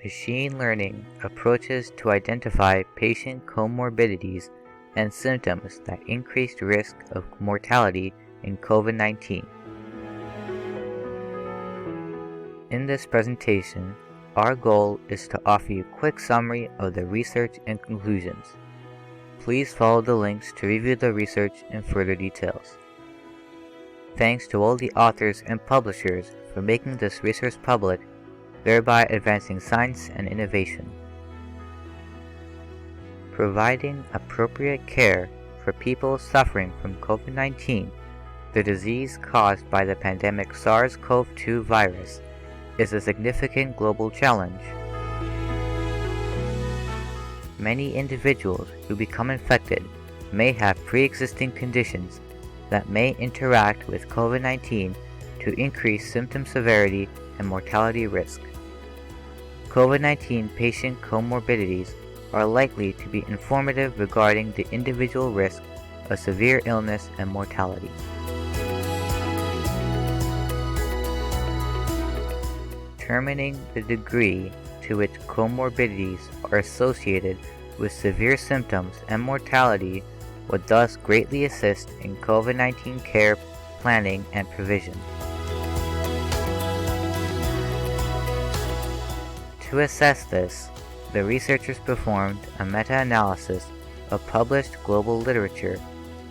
machine learning approaches to identify patient comorbidities and symptoms that increased risk of mortality in COVID-19. In this presentation, our goal is to offer you a quick summary of the research and conclusions. Please follow the links to review the research in further details. Thanks to all the authors and publishers for making this research public, thereby advancing science and innovation. Providing appropriate care for people suffering from COVID-19, the disease caused by the pandemic SARS-CoV-2 virus, is a significant global challenge. Many individuals who become infected may have pre-existing conditions that may interact with COVID-19 to increase symptom severity and mortality risk. COVID-19 patient comorbidities are likely to be informative regarding the individual risk of severe illness and mortality. Determining the degree to which comorbidities are associated with severe symptoms and mortality would thus greatly assist in COVID-19 care planning and provision. To assess this, the researchers performed a meta-analysis of published global literature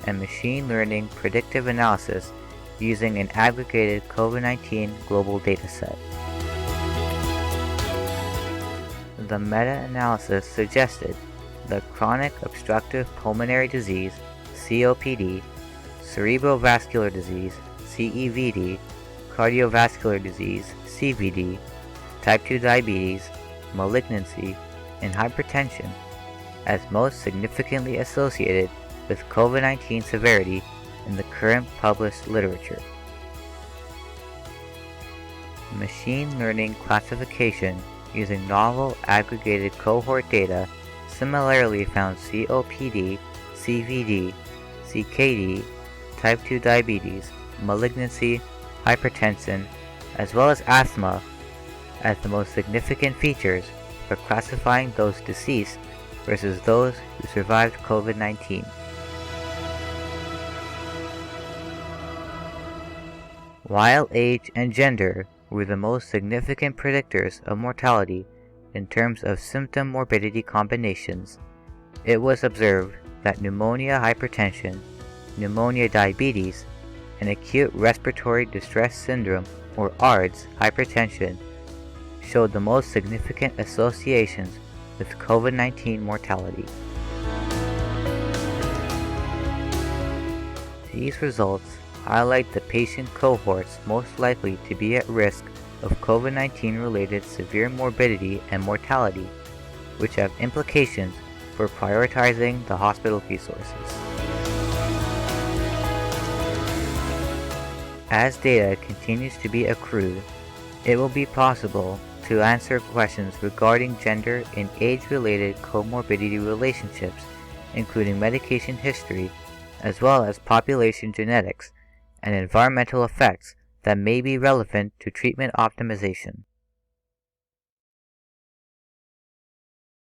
and machine learning predictive analysis using an aggregated COVID-19 global dataset. The meta-analysis suggested that chronic obstructive pulmonary disease (COPD), cerebrovascular disease (CEVD), cardiovascular disease (CVD), type 2 diabetes, malignancy, and hypertension as most significantly associated with COVID-19 severity in the current published literature. Machine learning classification using novel aggregated cohort data similarly found COPD, CVD, CKD, type 2 diabetes, malignancy, hypertension, as well as asthma as the most significant features for classifying those deceased versus those who survived COVID-19. While age and gender were the most significant predictors of mortality in terms of symptom morbidity combinations, it was observed that pneumonia hypertension, pneumonia diabetes, and acute respiratory distress syndrome or ARDS hypertension showed the most significant associations with COVID-19 mortality. These results highlight the patient cohorts most likely to be at risk of COVID-19 related severe morbidity and mortality, which have implications for prioritizing the hospital resources. As data continues to be accrued, it will be possible to answer questions regarding gender and age-related comorbidity relationships, including medication history, as well as population genetics and environmental effects that may be relevant to treatment optimization.